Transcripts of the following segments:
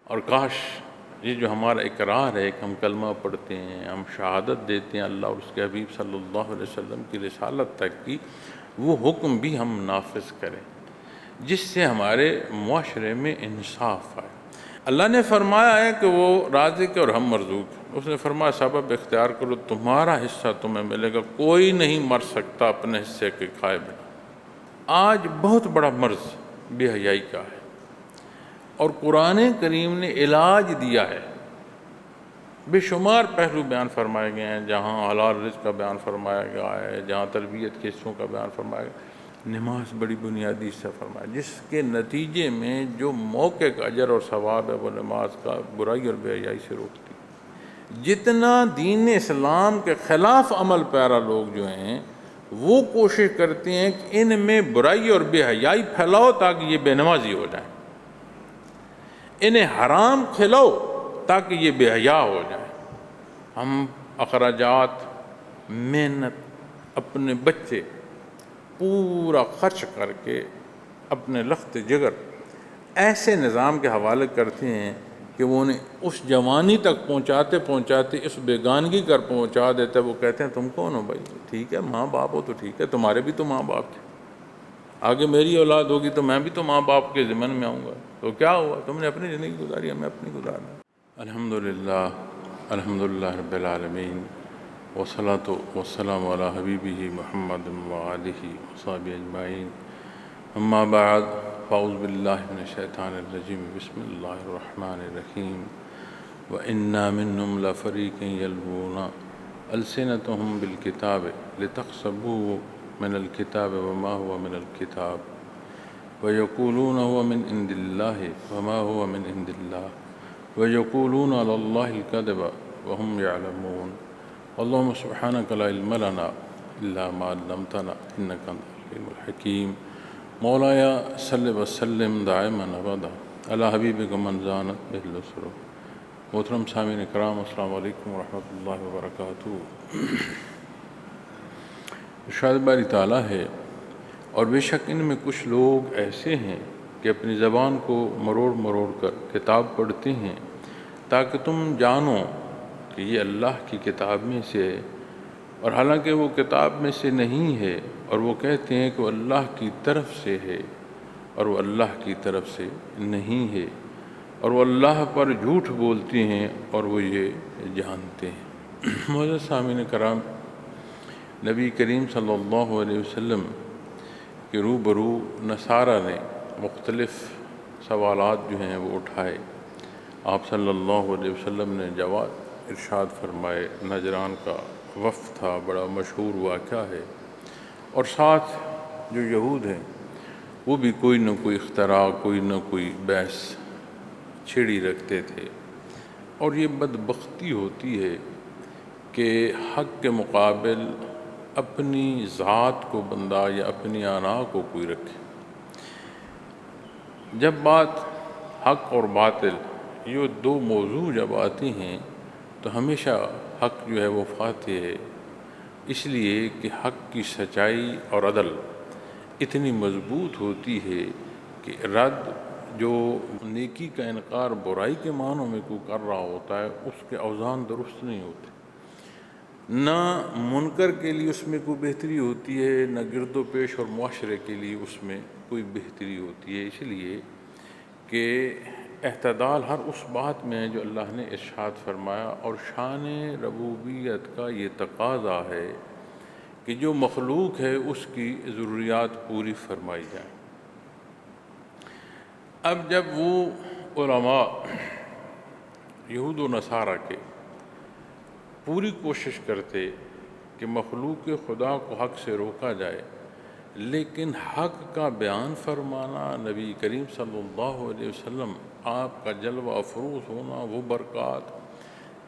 اور کاش یہ جو ہمارا اقرار ہے کہ ہم کلمہ پڑھتے ہیں، ہم شہادت دیتے ہیں اللہ اور اس کے حبیب صلی اللہ علیہ وسلم کی رسالت تک کی، وہ حکم بھی ہم نافذ کریں جس سے ہمارے معاشرے میں انصاف آئے۔ اللہ نے فرمایا ہے کہ وہ رازق ہے اور ہم مرزوق ہیں۔ اس نے فرمایا سبب اختیار کرو، تمہارا حصہ تمہیں ملے گا، کوئی نہیں مر سکتا اپنے حصے کے کھائے بنا۔ آج بہت بڑا مرض بے حیائی کا ہے، اور قرآن کریم نے علاج دیا ہے۔ بے شمار پہلو بیان فرمائے گئے ہیں، جہاں حلال رزق کا بیان فرمایا گیا ہے، جہاں تربیت کے حصوں کا بیان فرمایا گیا ہے۔ نماز بڑی بنیادی حصہ فرمایا، جس کے نتیجے میں جو موقع کا اجر اور ثواب ہے وہ نماز کا برائی اور بے حیائی سے روکتی ہے۔ جتنا دین اسلام کے خلاف عمل پیرا لوگ جو ہیں وہ کوشش کرتے ہیں کہ ان میں برائی اور بے حیائی پھیلاؤ تاکہ یہ بے نمازی ہو جائیں، انہیں حرام کھلاؤ تاکہ یہ بے حیا ہو جائیں۔ ہم اخراجات، محنت، اپنے بچے پورا خرچ کر کے اپنے لخت جگر ایسے نظام کے حوالے کرتے ہیں کہ وہ انہیں اس جوانی تک پہنچاتے پہنچاتے اس بیگانگی کر پہنچا دیتا ہے۔ وہ کہتے ہیں تم کون ہو بھائی؟ ٹھیک ہے ماں باپ ہو تو ٹھیک ہے، تمہارے بھی تو ماں باپ تھے، آگے میری اولاد ہوگی تو میں بھی تو ماں باپ کے ضمن میں آؤں گا، تو کیا ہوا؟ تم نے اپنی زندگی گزاری، ہمیں اپنی گزارنا۔ الحمدللہ الحمدللہ رب العالمین، والصلاۃ والسلام علی حبیبہ محمد وآلہ وصحبہ اجمعین، اما بعد، فاعوذ باللہ من الشیطان الرجیم، بسم اللہ الرحمن الرحیم، وَإِنَّا مِنْهُمْ لَفَرِيقًا يَلْوُونَ أَلْسِنَتَهُمْ بِالْكِتَابِ لِتَحْسَبُوهُ مِنَ الْكِتَابِ وَمَا هُوَ مِنَ الْكِتَابِ وَيَقُولُونَ هُوَ مِنْ عِنْدِ اللَّهِ وَمَا هُوَ مِنْ عِنْدِ اللَّهِ وَيَقُولُونَ عَلَى اللَّهِ الْكَذِبَ وَهُمْ يَعْلَمُونَ اللهم سبحانك لا علم لنا إلا ما علمتنا إنك أنت العليم الحكيم۔ مولایا صل وسلم دائما ابدا علی حبیبک من زانت بہ الاسر۔ محترم سامعین کرام، السلام علیکم ورحمۃ اللہ وبرکاتہ۔ ارشاد باری تعالیٰ ہے، اور بے شک ان میں کچھ لوگ ایسے ہیں کہ اپنی زبان کو مروڑ مروڑ کر کتاب پڑھتے ہیں تاکہ تم جانو کہ یہ اللہ کی کتاب میں سے ہے، اور حالانکہ وہ کتاب میں سے نہیں ہے، اور وہ کہتے ہیں کہ وہ اللہ کی طرف سے ہے، اور وہ اللہ کی طرف سے نہیں ہے، اور وہ اللہ پر جھوٹ بولتے ہیں اور وہ یہ جانتے ہیں۔ معزز سامعین کرام، نبی کریم صلی اللہ علیہ وسلم کے روبرو نصارہ نے مختلف سوالات جو ہیں وہ اٹھائے۔ آپ صلی اللہ علیہ وسلم نے جواب ارشاد فرمائے۔ نجران کا وفد تھا، بڑا مشہور واقعہ ہے، اور ساتھ جو یہود ہیں وہ بھی کوئی نہ کوئی اختراع، کوئی نہ کوئی بحث چھڑی رکھتے تھے، اور یہ بدبختی ہوتی ہے کہ حق کے مقابل اپنی ذات کو بندہ یا اپنی آنا کو کوئی رکھے۔ جب بات حق اور باطل، یہ دو موضوع جب آتے ہیں تو ہمیشہ حق جو ہے وہ فاتح ہے، اس لیے کہ حق کی سچائی اور عدل اتنی مضبوط ہوتی ہے کہ رد جو نیکی کا انکار برائی کے معنوں میں کوئی کر رہا ہوتا ہے اس کے اوزان درست نہیں ہوتے، نہ منکر کے لیے اس میں کوئی بہتری ہوتی ہے، نہ گرد و پیش اور معاشرے کے لیے اس میں کوئی بہتری ہوتی ہے۔ اس لیے کہ اعتدال ہر اس بات میں ہے جو اللہ نے ارشاد فرمایا، اور شان ربوبیت کا یہ تقاضا ہے کہ جو مخلوق ہے اس کی ضروریات پوری فرمائی جائیں۔ اب جب وہ علماء یہود و نصارہ کے پوری کوشش کرتے کہ مخلوق خدا کو حق سے روکا جائے، لیکن حق کا بیان فرمانا، نبی کریم صلی اللہ علیہ وسلم آپ کا جلوہ افروز ہونا، وہ برکات،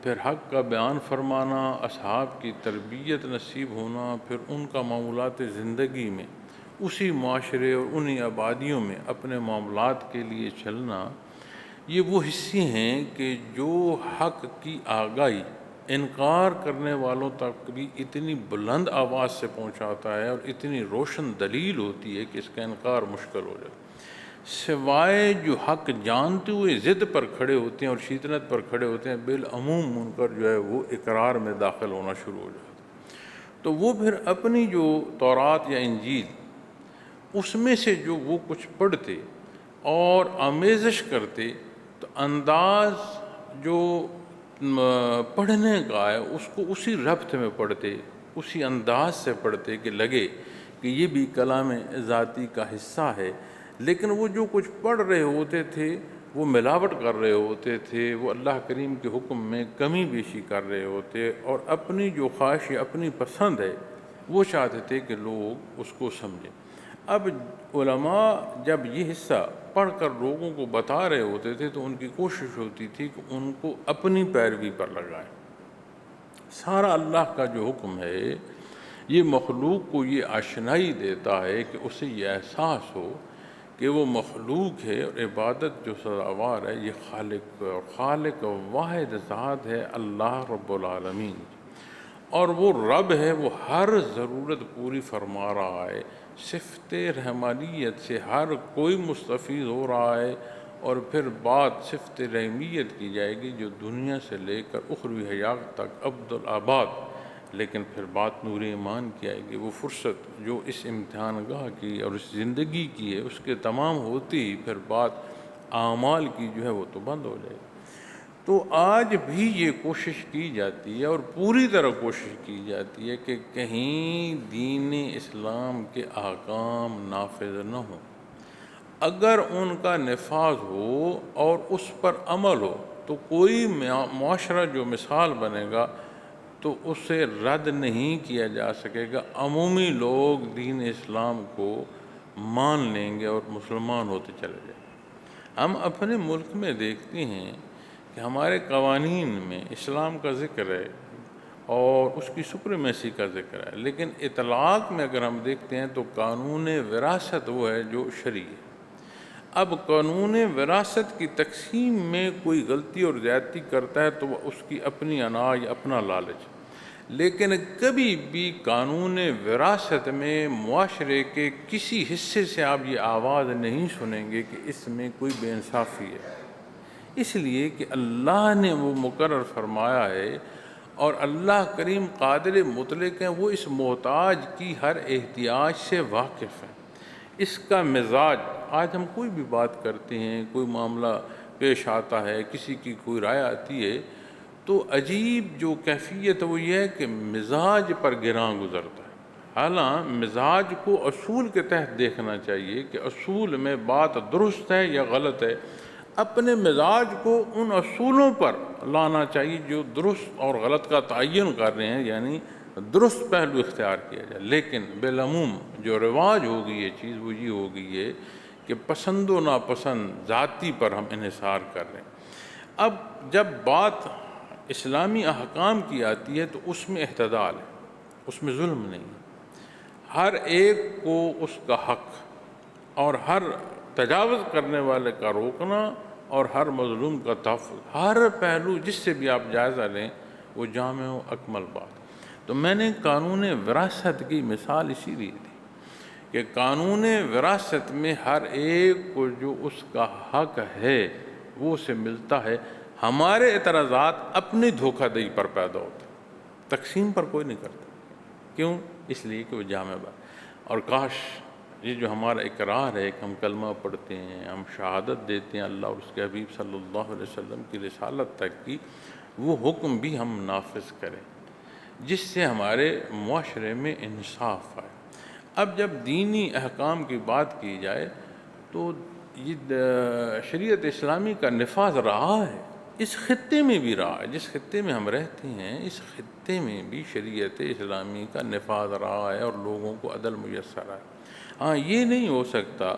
پھر حق کا بیان فرمانا، اصحاب کی تربیت نصیب ہونا، پھر ان کا معاملات زندگی میں اسی معاشرے اور انہی آبادیوں میں اپنے معاملات کے لیے چلنا، یہ وہ حصے ہیں کہ جو حق کی آگاہی انکار کرنے والوں تک بھی اتنی بلند آواز سے پہنچاتا ہے اور اتنی روشن دلیل ہوتی ہے کہ اس کا انکار مشکل ہو جائے۔ سوائے جو حق جانتے ہوئے ضد پر کھڑے ہوتے ہیں اور شیطنت پر کھڑے ہوتے ہیں، بالعموم منکر جو ہے وہ اقرار میں داخل ہونا شروع ہو جاتا ہے۔ تو وہ پھر اپنی جو تورات یا انجیل اس میں سے جو وہ کچھ پڑھتے اور آمیزش کرتے، تو انداز جو پڑھنے کا ہے اس کو اسی ربط میں پڑھتے، اسی انداز سے پڑھتے کہ لگے کہ یہ بھی کلام ذاتی کا حصہ ہے۔ لیکن وہ جو کچھ پڑھ رہے ہوتے تھے وہ ملاوٹ کر رہے ہوتے تھے، وہ اللہ کریم کے حکم میں کمی بیشی کر رہے ہوتے، اور اپنی جو خواہش اپنی پسند ہے وہ چاہتے تھے کہ لوگ اس کو سمجھیں۔ اب علماء جب یہ حصہ پڑھ کر لوگوں کو بتا رہے ہوتے تھے تو ان کی کوشش ہوتی تھی کہ ان کو اپنی پیروی پر لگائیں۔ سارا اللہ کا جو حکم ہے یہ مخلوق کو یہ آشنائی دیتا ہے کہ اسے یہ احساس ہو کہ وہ مخلوق ہے اور عبادت جو سزاوار ہے یہ خالق اور خالق واحد ذات ہے، اللہ رب العالمین، اور وہ رب ہے، وہ ہر ضرورت پوری فرما رہا ہے، صفت رحمانیت سے ہر کوئی مستفید ہو رہا ہے، اور پھر بات صفت رحمیت کی جائے گی جو دنیا سے لے کر اخروی حیات تک عبدالآباد، لیکن پھر بات نور ایمان کی آئے گی، وہ فرصت جو اس امتحان گاہ کی اور اس زندگی کی ہے اس کے تمام ہوتی ہی پھر بات اعمال کی جو ہے وہ تو بند ہو جائے گی۔ تو آج بھی یہ کوشش کی جاتی ہے اور پوری طرح کوشش کی جاتی ہے کہ کہیں دین اسلام کے احکام نافذ نہ ہوں۔ اگر ان کا نفاذ ہو اور اس پر عمل ہو تو کوئی معاشرہ جو مثال بنے گا تو اسے رد نہیں کیا جا سکے گا، عمومی لوگ دین اسلام کو مان لیں گے اور مسلمان ہوتے چلے جائیں گے۔ ہم اپنے ملک میں دیکھتے ہیں کہ ہمارے قوانین میں اسلام کا ذکر ہے اور اس کی سپریمیسی کا ذکر ہے، لیکن اطلاق میں اگر ہم دیکھتے ہیں تو قانون وراثت وہ ہے جو شرعی ہے۔ اب قانون وراثت کی تقسیم میں کوئی غلطی اور زیادتی کرتا ہے تو وہ اس کی اپنی انا یا اپنا لالچ، لیکن کبھی بھی قانون وراثت میں معاشرے کے کسی حصے سے آپ یہ آواز نہیں سنیں گے کہ اس میں کوئی بے انصافی ہے، اس لیے کہ اللہ نے وہ مقرر فرمایا ہے، اور اللہ کریم قادر مطلق ہیں، وہ اس محتاج کی ہر احتیاج سے واقف ہیں۔ اس کا مزاج، آج ہم کوئی بھی بات کرتے ہیں، کوئی معاملہ پیش آتا ہے، کسی کی کوئی رائے آتی ہے، تو عجیب جو کیفیت وہ یہ ہے کہ مزاج پر گراں گزرتا ہے۔ حالانکہ مزاج کو اصول کے تحت دیکھنا چاہیے کہ اصول میں بات درست ہے یا غلط ہے، اپنے مزاج کو ان اصولوں پر لانا چاہیے جو درست اور غلط کا تعین کر رہے ہیں، یعنی درست پہلو اختیار کیا جائے۔ لیکن بالعموم جو رواج ہوگی یہ چیز وہ یہ ہوگی ہے کہ پسند و ناپسند ذاتی پر ہم انحصار کر رہے ہیں۔ اب جب بات اسلامی احکام کی آتی ہے تو اس میں اعتدال ہے، اس میں ظلم نہیں ہے، ہر ایک کو اس کا حق اور ہر تجاوز کرنے والے کا روکنا اور ہر مظلوم کا تحفظ، ہر پہلو جس سے بھی آپ جائزہ لیں وہ جامع و اکمل بات۔ تو میں نے قانون وراثت کی مثال اسی لیے دی کہ قانون وراثت میں ہر ایک کو جو اس کا حق ہے وہ اسے ملتا ہے۔ ہمارے اعتراضات اپنی دھوکہ دہی پر پیدا ہوتے ہیں، تقسیم پر کوئی نہیں کرتا۔ کیوں؟ اس لیے کہ وہ جامع بات۔ اور کاش یہ جو ہمارا اقرار ہے کہ ہم کلمہ پڑھتے ہیں، ہم شہادت دیتے ہیں اللہ اور اس کے حبیب صلی اللہ علیہ وسلم کی رسالت تک کی، وہ حکم بھی ہم نافذ کریں جس سے ہمارے معاشرے میں انصاف آئے۔ اب جب دینی احکام کی بات کی جائے تو یہ شریعت اسلامی کا نفاذ رہا ہے، اس خطے میں بھی رہا ہے، جس خطے میں ہم رہتے ہیں اس خطے میں بھی شریعت اسلامی کا نفاذ رہا ہے اور لوگوں کو عدل میسر ہے۔ ہاں یہ نہیں ہو سکتا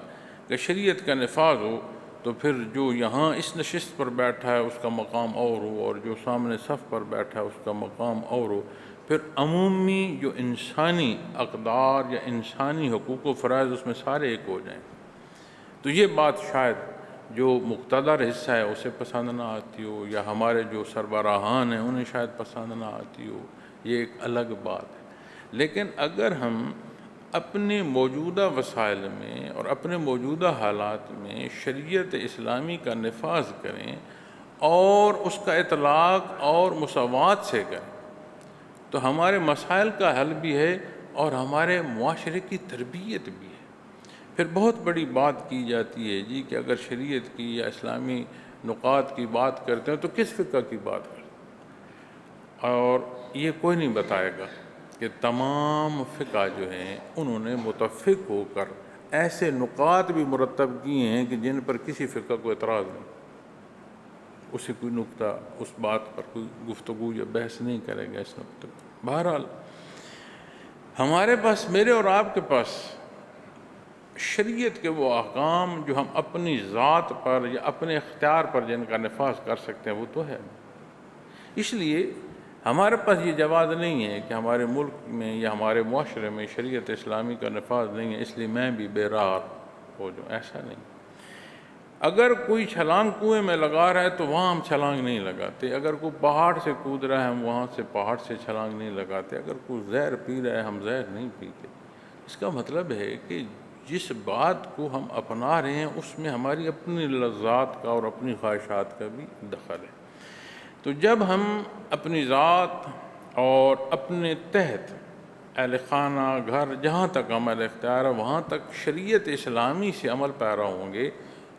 کہ شریعت کا نفاذ ہو تو پھر جو یہاں اس نشست پر بیٹھا ہے اس کا مقام اور ہو، اور جو سامنے صف پر بیٹھا ہے اس کا مقام اور ہو، پھر عمومی جو انسانی اقدار یا انسانی حقوق و فرائض اس میں سارے ایک ہو جائیں، تو یہ بات شاید جو مقتدر حصہ ہے اسے پسند نہ آتی ہو، یا ہمارے جو سربراہان ہیں انہیں شاید پسند نہ آتی ہو، یہ ایک الگ بات ہے۔ لیکن اگر ہم اپنے موجودہ وسائل میں اور اپنے موجودہ حالات میں شریعت اسلامی کا نفاذ کریں اور اس کا اطلاق اور مساوات سے کریں تو ہمارے مسائل کا حل بھی ہے اور ہمارے معاشرے کی تربیت بھی ہے۔ پھر بہت بڑی بات کی جاتی ہے جی کہ اگر شریعت کی یا اسلامی نقاط کی بات کرتے ہیں تو کس فقہ کی بات کرتے ہیں، اور یہ کوئی نہیں بتائے گا کہ تمام فقہ جو ہیں انہوں نے متفق ہو کر ایسے نقاط بھی مرتب کیے ہیں کہ جن پر کسی فقہ کو اعتراض نہیں، اسے کوئی نقطہ اس بات پر کوئی گفتگو یا بحث نہیں کرے گا اس نقطے پر۔ بہرحال ہمارے پاس، میرے اور آپ کے پاس، شریعت کے وہ احکام جو ہم اپنی ذات پر یا اپنے اختیار پر جن کا نفاذ کر سکتے ہیں وہ تو ہے۔ اس لیے ہمارے پاس یہ جواز نہیں ہے کہ ہمارے ملک میں یا ہمارے معاشرے میں شریعت اسلامی کا نفاذ نہیں ہے اس لیے میں بھی بے راحت ہو جاؤں، ایسا نہیں۔ اگر کوئی چھلانگ کنویں میں لگا رہا ہے تو وہاں ہم چھلانگ نہیں لگاتے، اگر کوئی پہاڑ سے کود رہا ہے ہم وہاں سے پہاڑ سے چھلانگ نہیں لگاتے، اگر کوئی زہر پی رہا ہے ہم زہر نہیں پیتے۔ اس کا مطلب ہے کہ جس بات کو ہم اپنا رہے ہیں اس میں ہماری اپنی لذات کا اور اپنی خواہشات کا بھی دخل ہے۔ تو جب ہم اپنی ذات اور اپنے تحت اہل خانہ، گھر، جہاں تک عمل اختیار ہے وہاں تک شریعت اسلامی سے عمل پیرا ہوں گے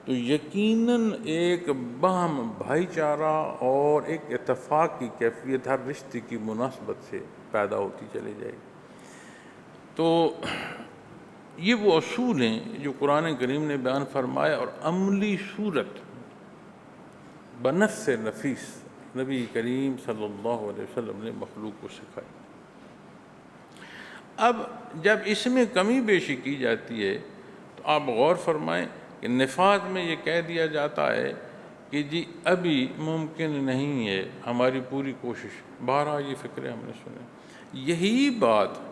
تو یقیناً ایک باہم بھائی چارہ اور ایک اتفاق کی کیفیت ہر رشتے کی مناسبت سے پیدا ہوتی چلی جائے گی۔ تو یہ وہ اصول ہیں جو قرآن کریم نے بیان فرمایا اور عملی صورت بنفس نفیس نبی کریم صلی اللہ علیہ وسلم نے مخلوق کو سکھائی۔ اب جب اس میں کمی بیشی کی جاتی ہے تو آپ غور فرمائیں کہ نفاذ میں یہ کہہ دیا جاتا ہے کہ جی ابھی ممکن نہیں ہے، ہماری پوری کوشش۔ بارہ یہ فکرے ہم نے سنے۔ یہی بات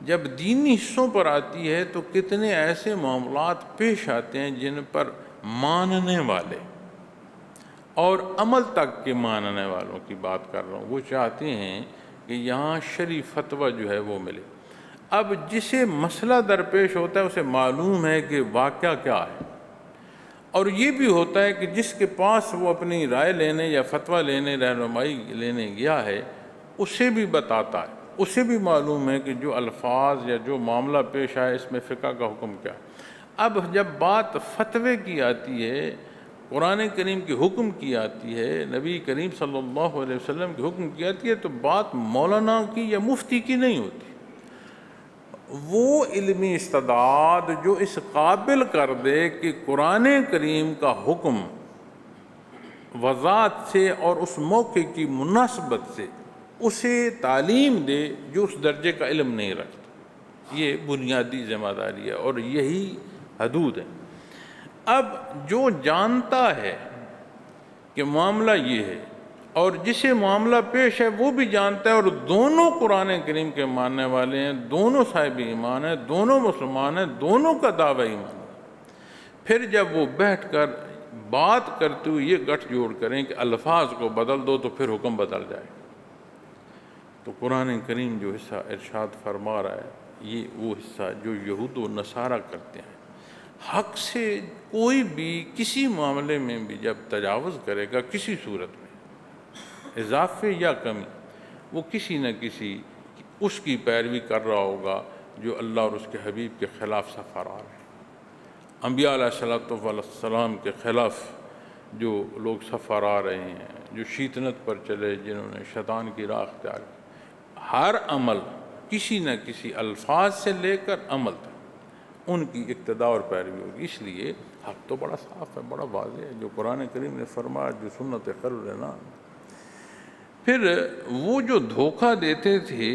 جب دینی حصوں پر آتی ہے تو کتنے ایسے معاملات پیش آتے ہیں جن پر ماننے والے اور عمل تک کے ماننے والوں کی بات کر رہا ہوں، وہ چاہتے ہیں کہ یہاں شرعی فتویٰ جو ہے وہ ملے۔ اب جسے مسئلہ درپیش ہوتا ہے اسے معلوم ہے کہ واقعہ کیا ہے، اور یہ بھی ہوتا ہے کہ جس کے پاس وہ اپنی رائے لینے یا فتویٰ لینے، رہنمائی لینے گیا ہے اسے بھی بتاتا ہے، اسے بھی معلوم ہے کہ جو الفاظ یا جو معاملہ پیش آئے اس میں فقہ کا حکم کیا ہے۔ اب جب بات فتوے کی آتی ہے، قرآن کریم کے حکم کی آتی ہے، نبی کریم صلی اللہ علیہ وسلم کے حکم کی آتی ہے، تو بات مولانا کی یا مفتی کی نہیں ہوتی۔ وہ علمی استعداد جو اس قابل کر دے کہ قرآن کریم کا حکم وضاحت سے اور اس موقع کی مناسبت سے اسے تعلیم دے جو اس درجے کا علم نہیں رکھتا، یہ بنیادی ذمہ داری ہے اور یہی حدود ہے۔ اب جو جانتا ہے کہ معاملہ یہ ہے اور جسے معاملہ پیش ہے وہ بھی جانتا ہے اور دونوں قرآن کریم کے ماننے والے ہیں، دونوں صاحب ایمان ہیں، دونوں مسلمان ہیں، دونوں کا دعویٰ ایمان ہے، پھر جب وہ بیٹھ کر بات کرتے ہوئے یہ گٹھ جوڑ کریں کہ الفاظ کو بدل دو تو پھر حکم بدل جائے۔ تو قرآن کریم جو حصہ ارشاد فرما رہا ہے یہ وہ حصہ جو یہود و نصارہ کرتے ہیں۔ حق سے کوئی بھی کسی معاملے میں بھی جب تجاوز کرے گا کسی صورت میں، اضافے یا کمی، وہ کسی نہ کسی اس کی پیروی کر رہا ہوگا جو اللہ اور اس کے حبیب کے خلاف سفرار ہے۔ انبیاء علیہ السلام کے خلاف جو لوگ سفر آ رہے ہیں، جو شیطنت پر چلے، جنہوں نے شیطان کی راہ اختیار کی، ہر عمل کسی نہ کسی الفاظ سے لے کر عمل تک ان کی اقتداء اور پیروی ہوگی۔ اس لیے حق تو بڑا صاف ہے، بڑا واضح ہے، جو قرآن کریم نے فرمایا، جو سنت خیر الانام۔ پھر وہ جو دھوکہ دیتے تھے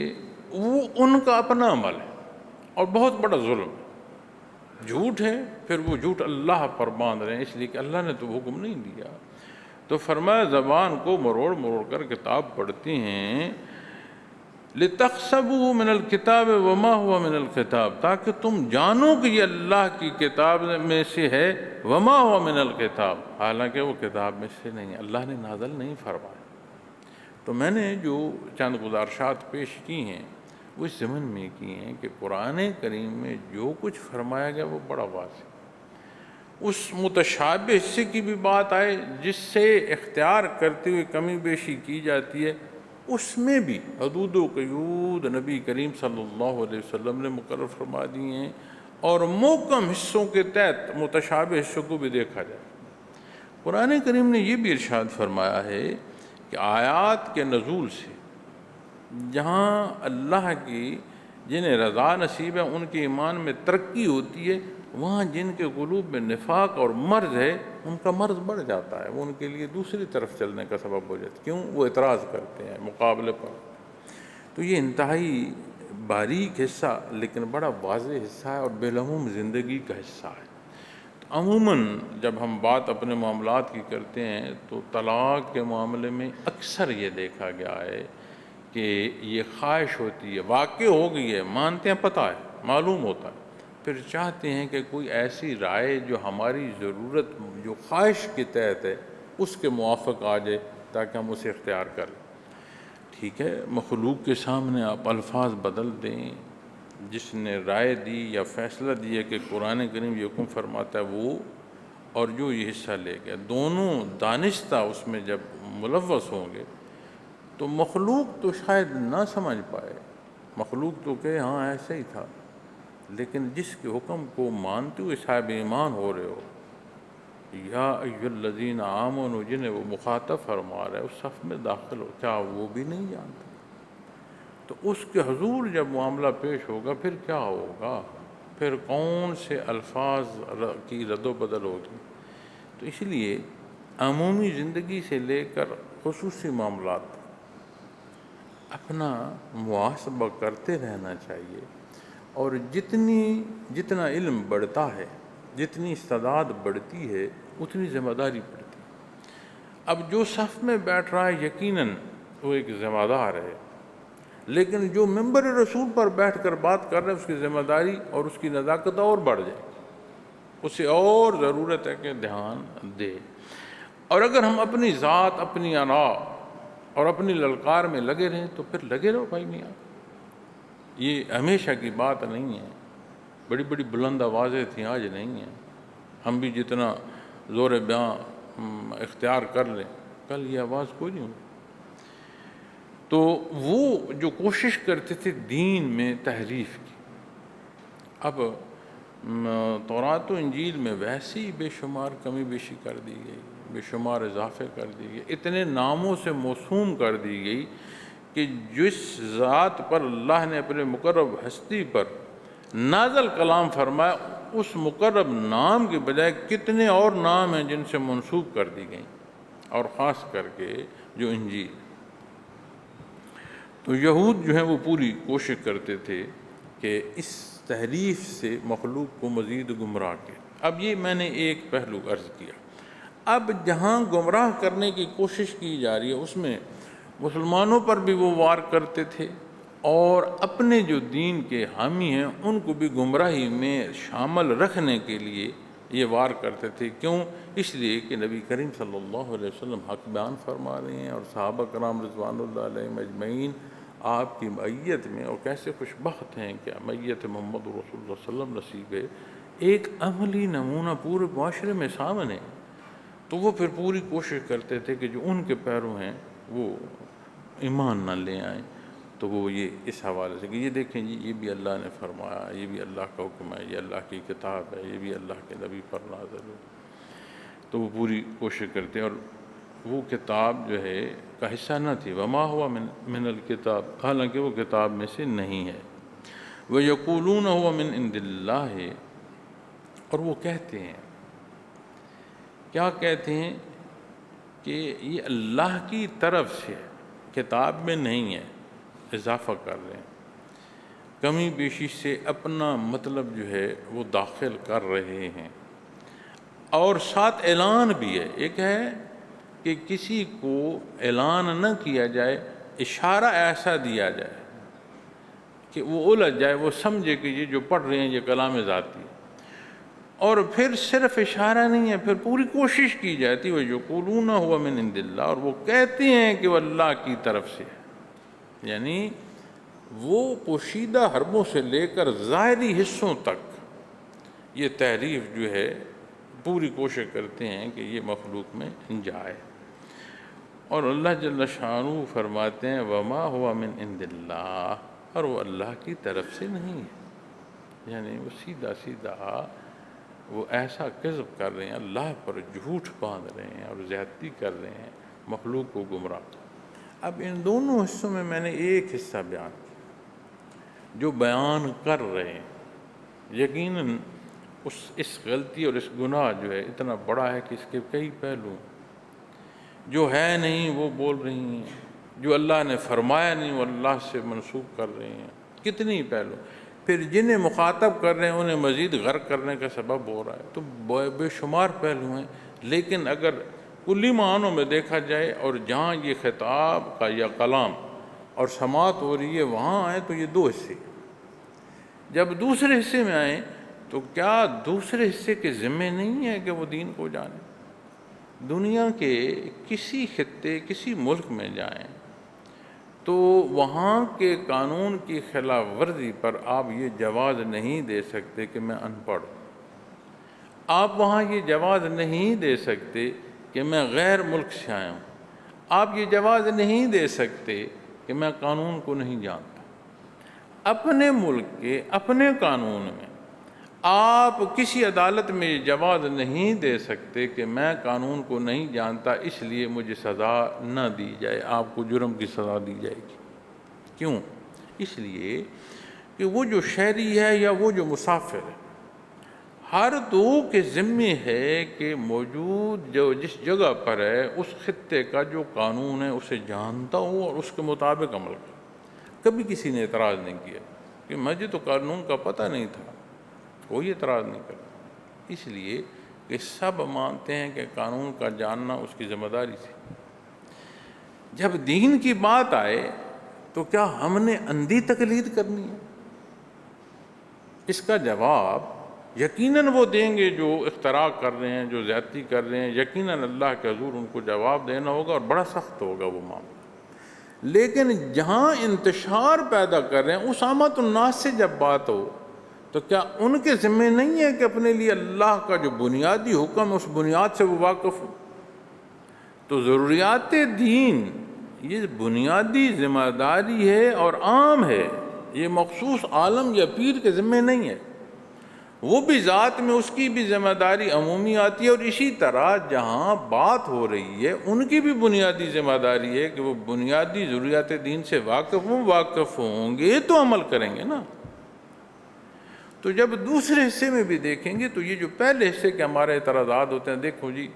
وہ ان کا اپنا عمل ہے اور بہت بڑا ظلم ہے، جھوٹ ہے، پھر وہ جھوٹ اللہ پر باندھ رہے ہیں، اس لیے کہ اللہ نے تو حکم نہیں دیا۔ تو فرمایا زبان کو مروڑ مروڑ کر کتاب پڑھتی ہیں، لِتَحْسَبُوهُ مِنَ الْكِتَابِ وَمَا هُوَ مِنَ الْكِتَابِ، تاکہ تم جانو کہ یہ اللہ کی کتاب میں سے ہے، وَمَا هُوَ مِنَ الْكِتَابِ، حالانکہ وہ کتاب میں سے نہیں، اللہ نے نازل نہیں فرمایا۔ تو میں نے جو چند گزارشات پیش کی ہیں وہ اس ضمن میں کی ہیں کہ قرآن کریم میں جو کچھ فرمایا گیا وہ بڑا واضح، اس متشابہ حصے کی بھی بات آئے جس سے اختیار کرتے ہوئے کمی بیشی کی جاتی ہے، اس میں بھی حدود و قیود نبی کریم صلی اللہ علیہ وسلم نے مقرر فرما دی ہیں، اور محکم حصوں کے تحت متشابہ حصوں کو بھی دیکھا جائے۔ قرآن کریم نے یہ بھی ارشاد فرمایا ہے کہ آیات کے نزول سے جہاں اللہ کی جنہیں رضا نصیب ہے ان کے ایمان میں ترقی ہوتی ہے، وہاں جن کے قلوب میں نفاق اور مرض ہے ان کا مرض بڑھ جاتا ہے، وہ ان کے لیے دوسری طرف چلنے کا سبب ہو جاتا ہے۔ کیوں؟ وہ اعتراض کرتے ہیں مقابلے پر۔ تو یہ انتہائی باریک حصہ لیکن بڑا واضح حصہ ہے اور بالعموم زندگی کا حصہ ہے۔ تو عموماً جب ہم بات اپنے معاملات کی کرتے ہیں تو طلاق کے معاملے میں اکثر یہ دیکھا گیا ہے کہ یہ خواہش ہوتی ہے، واقع ہو گئی ہے، مانتے ہیں، پتہ ہے، معلوم ہوتا ہے، پھر چاہتے ہیں کہ کوئی ایسی رائے جو ہماری ضرورت جو خواہش کے تحت ہے اس کے موافق آ جائے تاکہ ہم اسے اختیار کر لیں۔ ٹھیک ہے، مخلوق کے سامنے آپ الفاظ بدل دیں، جس نے رائے دی یا فیصلہ دیا کہ قرآن کریم یہ حکم فرماتا ہے وہ، اور جو یہ حصہ لے گیا، دونوں دانستہ اس میں جب ملوث ہوں گے تو مخلوق تو شاید نہ سمجھ پائے، مخلوق تو کہ ہاں ایسے ہی تھا، لیکن جس کے حکم کو مانتے ہوئے صاحب ایمان ہو رہے ہو، یا ایھا الذین آمنوا، جنہیں وہ مخاطب فرما رہا ہے، اس صف میں داخل ہو، کیا وہ بھی نہیں جانتے؟ تو اس کے حضور جب معاملہ پیش ہوگا پھر کیا ہوگا؟ پھر کون سے الفاظ کی رد و بدل ہوگی؟ تو اس لیے عمومی زندگی سے لے کر خصوصی معاملات اپنا محاسبہ کرتے رہنا چاہیے، اور جتنا علم بڑھتا ہے، جتنی استعداد بڑھتی ہے، اتنی ذمہ داری بڑھتی ہے۔ اب جو صف میں بیٹھ رہا ہے یقیناً وہ ایک ذمہ دار ہے، لیکن جو ممبر رسول پر بیٹھ کر بات کر رہے ہیں اس کی ذمہ داری اور اس کی نزاکت اور بڑھ جائے، اسے اور ضرورت ہے کہ دھیان دے۔ اور اگر ہم اپنی ذات، اپنی انا اور اپنی للکار میں لگے رہیں تو پھر لگے رہو بھائی میاں، یہ ہمیشہ کی بات نہیں ہے، بڑی بڑی بلند آوازیں تھیں، آج نہیں ہیں۔ ہم بھی جتنا زور بیاں اختیار کر لیں، کل یہ آواز کوئی نہیں ہوگی۔ تو وہ جو کوشش کرتے تھے دین میں تحریف کی، اب تورات و انجیل میں ویسے ہی بے شمار کمی بیشی کر دی گئی، بے شمار اضافے کر دی گئے، اتنے ناموں سے موسوم کر دی گئی کہ جس ذات پر اللہ نے اپنے مقرب ہستی پر نازل کلام فرمایا، اس مقرب نام کے بجائے کتنے اور نام ہیں جن سے منسوب کر دی گئیں، اور خاص کر کے جو انجیل۔ تو یہود جو ہیں وہ پوری کوشش کرتے تھے کہ اس تحریف سے مخلوق کو مزید گمراہ کرے۔ اب یہ میں نے ایک پہلو عرض کیا۔ اب جہاں گمراہ کرنے کی کوشش کی جا رہی ہے اس میں مسلمانوں پر بھی وہ وار کرتے تھے، اور اپنے جو دین کے حامی ہیں ان کو بھی گمراہی میں شامل رکھنے کے لیے یہ وار کرتے تھے۔ کیوں؟ اس لیے کہ نبی کریم صلی اللہ علیہ وسلم حق بیان فرما رہے ہیں، اور صحابہ کرام رضوان اللہ علیہم اجمعین آپ کی معیت میں، اور کیسے خوش بخت ہیں کہ معیت محمد رسول اللہ صلی اللہ علیہ وسلم نصیب ہے، ایک عملی نمونہ پورے معاشرے میں سامنے۔ تو وہ پھر پوری کوشش کرتے تھے کہ جو ان کے پیرو ہیں وہ ایمان نہ لے آئیں۔ تو وہ یہ اس حوالے سے کہ یہ دیکھیں جی، یہ بھی اللہ نے فرمایا، یہ بھی اللہ کا حکم ہے، یہ اللہ کی کتاب ہے، یہ بھی اللہ کے نبی پر نازل ہے۔ تو وہ پوری کوشش کرتے ہیں، اور وہ کتاب جو ہے کا حصہ نہ تھی، وما ہوا من الکتاب، حالانکہ وہ کتاب میں سے نہیں ہے۔ وَيَقُولُونَ هُوَ مِنْ عِنْدِ اللَّهِ، اور وہ کہتے ہیں، کیا کہتے ہیں؟ کہ یہ اللہ کی طرف سے کتاب میں نہیں ہے، اضافہ کر رہے ہیں، کمی بیشی سے اپنا مطلب جو ہے وہ داخل کر رہے ہیں، اور ساتھ اعلان بھی ہے۔ ایک ہے کہ کسی کو اعلان نہ کیا جائے، اشارہ ایسا دیا جائے کہ وہ الجھ جائے، وہ سمجھے کہ یہ جو پڑھ رہے ہیں یہ کلام ذاتی ہے، اور پھر صرف اشارہ نہیں ہے، پھر پوری کوشش کی جاتی ہے۔ وَيَقُولُونَ هُوَ مِنْ عِنْدِ اللَّهِ، اور وہ کہتے ہیں کہ وہ اللہ کی طرف سے ہے، یعنی وہ پوشیدہ حربوں سے لے کر ظاہری حصوں تک یہ تحریف جو ہے پوری کوشش کرتے ہیں کہ یہ مخلوق میں جائے۔ اور اللہ جل شانہ فرماتے ہیں وما ہوا من عند اللہ، اور وہ اللہ کی طرف سے نہیں ہے، یعنی وہ سیدھا سیدھا وہ ایسا کذب کر رہے ہیں، اللہ پر جھوٹ باندھ رہے ہیں اور زیادتی کر رہے ہیں، مخلوق کو گمراہ۔ اب ان دونوں حصوں میں نے ایک حصہ بیان کیا جو بیان کر رہے ہیں۔ یقیناً اس غلطی اور اس گناہ جو ہے اتنا بڑا ہے کہ اس کے کئی پہلو ہیں۔ جو ہے نہیں وہ بول رہی ہیں، جو اللہ نے فرمایا نہیں وہ اللہ سے منسوب کر رہے ہیں، کتنی پہلو۔ پھر جنہیں مخاطب کر رہے ہیں انہیں مزید غرق کرنے کا سبب ہو رہا ہے، تو بے شمار پہلو ہیں۔ لیکن اگر کلی معنوں میں دیکھا جائے اور جہاں یہ خطاب کا یا کلام اور سماعت ہو رہی ہے وہاں آئے تو یہ دو حصے۔ جب دوسرے حصے میں آئیں تو کیا دوسرے حصے کے ذمہ نہیں ہے کہ وہ دین کو جانیں؟ دنیا کے کسی خطے کسی ملک میں جائیں تو وہاں کے قانون کی خلاف ورزی پر آپ یہ جواز نہیں دے سکتے کہ میں ان پڑھ ہوں۔ آپ وہاں یہ جواز نہیں دے سکتے کہ میں غیر ملک سے آیا ہوں۔ آپ یہ جواز نہیں دے سکتے کہ میں قانون کو نہیں جانتا۔ اپنے ملک کے اپنے قانون میں آپ کسی عدالت میں یہ جواز نہیں دے سکتے کہ میں قانون کو نہیں جانتا اس لیے مجھے سزا نہ دی جائے، آپ کو جرم کی سزا دی جائے گی۔ کیوں؟ اس لیے کہ وہ جو شہری ہے یا وہ جو مسافر ہے، ہر دو کے ذمے ہے کہ موجود جو جس جگہ پر ہے اس خطے کا جو قانون ہے اسے جانتا ہو اور اس کے مطابق عمل کرے۔ کبھی کسی نے اعتراض نہیں کیا کہ مجھے تو قانون کا پتہ نہیں تھا، کوئی اعتراض نہیں کرتا، اس لیے کہ سب مانتے ہیں کہ قانون کا جاننا اس کی ذمہ داری تھی۔ جب دین کی بات آئے تو کیا ہم نے اندھی تقلید کرنی ہے؟ اس کا جواب یقیناً وہ دیں گے جو اختراع کر رہے ہیں، جو زیادتی کر رہے ہیں، یقیناً اللہ کے حضور ان کو جواب دینا ہوگا اور بڑا سخت ہوگا وہ معاملہ۔ لیکن جہاں انتشار پیدا کر رہے ہیں اس عامت الناس سے جب بات ہو تو کیا ان کے ذمہ نہیں ہے کہ اپنے لیے اللہ کا جو بنیادی حکم ہے اس بنیاد سے وہ واقف ہو؟ تو ضروریات دین یہ بنیادی ذمہ داری ہے اور عام ہے، یہ مخصوص عالم یا پیر کے ذمہ نہیں ہے۔ وہ بھی ذات میں اس کی بھی ذمہ داری عمومی آتی ہے، اور اسی طرح جہاں بات ہو رہی ہے ان کی بھی بنیادی ذمہ داری ہے کہ وہ بنیادی ضروریات دین سے واقف ہوں گے تو عمل کریں گے نا۔ تو جب دوسرے حصے میں بھی دیکھیں گے تو یہ جو پہلے حصے کے ہمارے اعتراضات ہوتے ہیں، دیکھو جی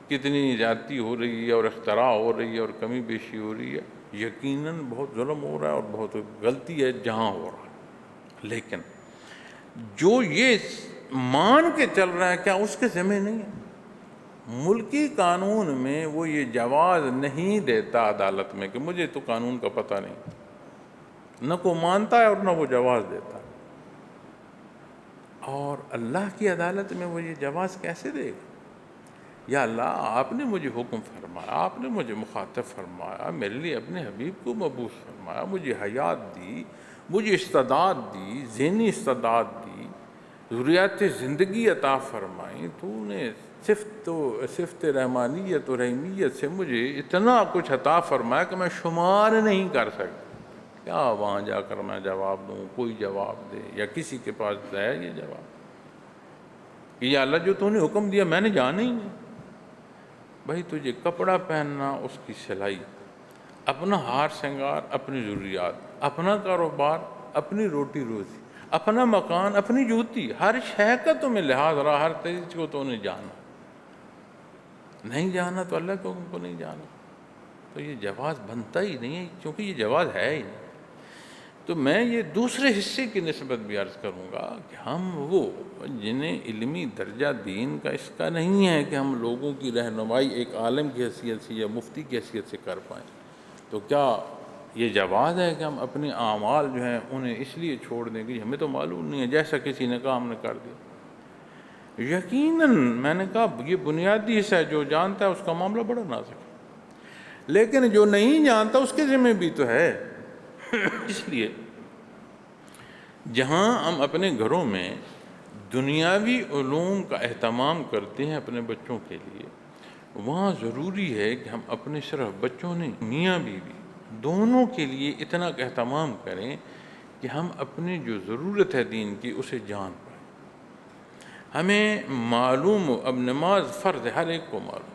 کتنی زیادتی ہو رہی ہے اور اختراع ہو رہی ہے اور کمی بیشی ہو رہی ہے، یقیناً بہت ظلم ہو رہا ہے اور بہت غلطی ہے جہاں ہو رہا ہے، لیکن جو یہ مان کے چل رہا ہے کیا اس کے ذمہ نہیں ہے؟ ملکی قانون میں وہ یہ جواز نہیں دیتا عدالت میں کہ مجھے تو قانون کا پتہ نہیں، نہ کو مانتا ہے اور نہ وہ جواز دیتا ہے۔ اور اللہ کی عدالت میں وہ یہ جواز کیسے دے گا؟ یا اللہ آپ نے مجھے حکم فرمایا، آپ نے مجھے مخاطب فرمایا، میرے لیے اپنے حبیب کو مبعوث فرمایا، مجھے حیات دی، مجھے استعداد دی، ذہنی استعداد دی، ضروریات زندگی عطا فرمائیں، تو نے صفت رحمانیت و رحیمیت سے مجھے اتنا کچھ عطا فرمایا کہ میں شمار نہیں کر سکتا۔ کیا وہاں جا کر میں جواب دوں، کوئی جواب دے یا کسی کے پاس ہے یہ جواب کہ یا اللہ جو تو نے حکم دیا میں نے جانا ہی نہیں۔ بھائی تجھے کپڑا پہننا، اس کی سلائی، اپنا ہار سنگار، اپنی ضروریات، اپنا کاروبار، اپنی روٹی روزی، اپنا مکان، اپنی جوتی، ہر شے کا تمہیں لحاظ رہا، ہر چیز کو تو نے جانا، نہیں جانا تو اللہ کے حکم کو نہیں جانا، تو یہ جواز بنتا ہی نہیں ہے، کیونکہ یہ جواز ہے ہی نہیں۔ تو میں یہ دوسرے حصے کی نسبت بھی عرض کروں گا کہ ہم وہ جنہیں علمی درجہ دین کا اس کا نہیں ہے کہ ہم لوگوں کی رہنمائی ایک عالم کی حیثیت سے یا مفتی کی حیثیت سے کر پائیں، تو کیا یہ جواز ہے کہ ہم اپنے اعمال جو ہیں انہیں اس لیے چھوڑ دیں کہ ہمیں تو معلوم نہیں ہے، جیسا کسی نے کہا ہم نے کر دیا؟ یقیناً میں نے کہا یہ بنیادی حصہ ہے، جو جانتا ہے اس کا معاملہ بڑا نازک ہے، لیکن جو نہیں جانتا اس کے ذمہ بھی تو ہے۔ اس لیے جہاں ہم اپنے گھروں میں دنیاوی علوم کا اہتمام کرتے ہیں اپنے بچوں کے لیے، وہاں ضروری ہے کہ ہم اپنے صرف بچوں نہیں، میاں بیوی دونوں کے لیے اتنا اہتمام کریں کہ ہم اپنی جو ضرورت ہے دین کی اسے جان پائیں۔ ہمیں معلوم ہو، اب نماز فرض ہے، ہر ایک کو معلوم،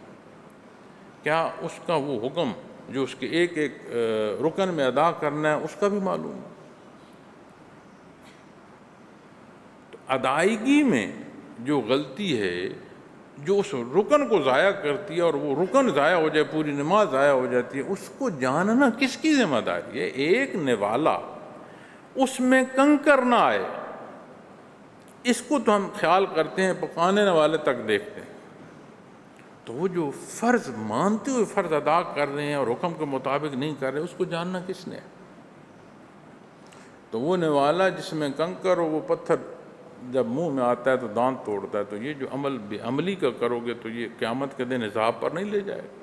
کیا اس کا وہ حکم جو اس کے ایک ایک رکن میں ادا کرنا ہے اس کا بھی معلوم ہے؟ تو ادائیگی میں جو غلطی ہے، جو اس رکن کو ضائع کرتی ہے اور وہ رکن ضائع ہو جائے، پوری نماز ضائع ہو جاتی ہے، اس کو جاننا کس کی ذمہ داری ہے؟ ایک نوالا اس میں کنکر نہ آئے، اس کو تو ہم خیال کرتے ہیں، پکانے والے تک دیکھتے ہیں۔ تو وہ جو فرض مانتے ہوئے فرض ادا کر رہے ہیں اور حکم کے مطابق نہیں کر رہے، اس کو جاننا کس نے ہے؟ تو وہ نوالا جس میں کنکر ہو، وہ پتھر جب منہ میں آتا ہے تو دانت توڑتا ہے، تو یہ جو عمل بے عملی کا کرو گے تو یہ قیامت کے دن حساب پر نہیں لے جائے گا۔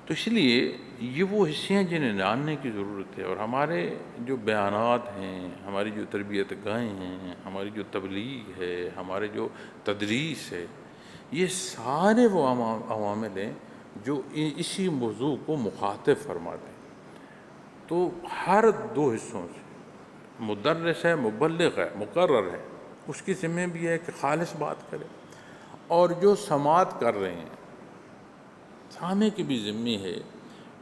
تو اس لیے یہ وہ حصے ہیں جنہیں جاننے کی ضرورت ہے، اور ہمارے جو بیانات ہیں، ہماری جو تربیت گاہیں ہیں، ہماری جو تبلیغ ہے، ہمارے جو تدریس ہے، یہ سارے وہ عوامل ہیں جو اسی موضوع کو مخاطب فرماتے ہیں۔ تو ہر دو حصوں سے، مدرس ہے، مبلغ ہے، مقرر ہے، اس کی ذمہ بھی ہے کہ خالص بات کرے، اور جو سماعت کر رہے ہیں سامع کی بھی ذمہ ہے